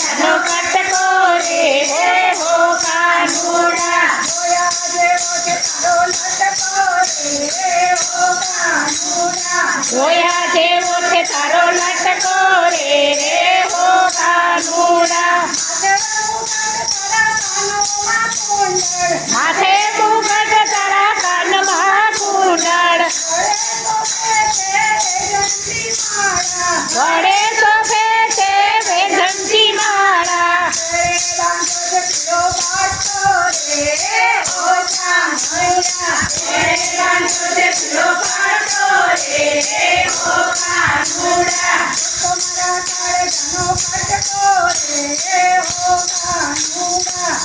જાનો કટકો રે હો કાનુડા જોયા જેવો છે તારો લટકો રે હો કાનુડા માથે મુગટ તારા કાનમાં કુંડળ વડે શોભે છે વેધંતી માળા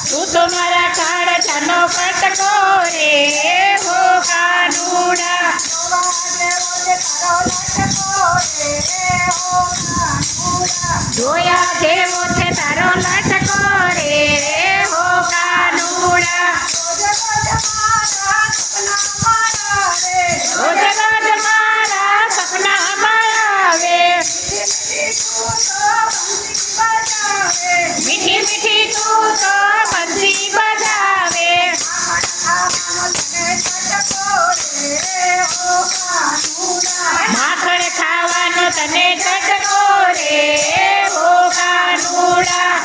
તું તો મારા કાળજાનો કટકો રે હો કાનુડા જોયા જેવો છે તારો લટકો રે હો કાનુડા રોજ રોજ મારા સપનામાં આવે મીઠી મીઠી તું તો બંસી બજાવે માખણ ખાવાનો તને ચટકો રે હો કાનુડા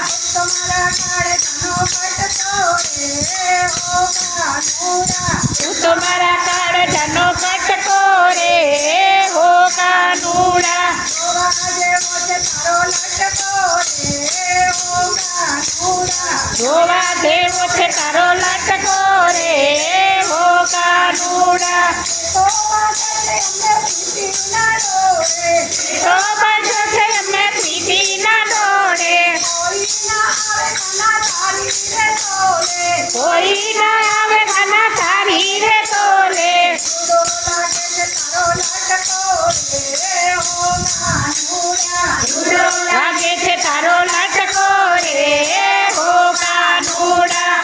તું તો મારા કાળજાનો કટકો રે હો કાનુડા જોવા જેવો છે તારો લટકો રે હો કાનુડા તો બાજો છે અમે પ્રીતિના ડોળે કોઈ ના આવે ખાના તારી રે તોલે લાગે છે તારો લટકો રે હો કાનુડા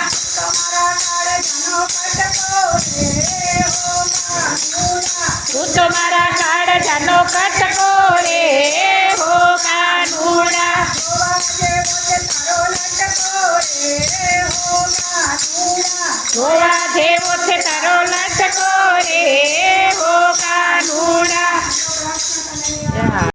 તું તો મારા કાળજાનો કટકો રે હો કાનુડા જોવા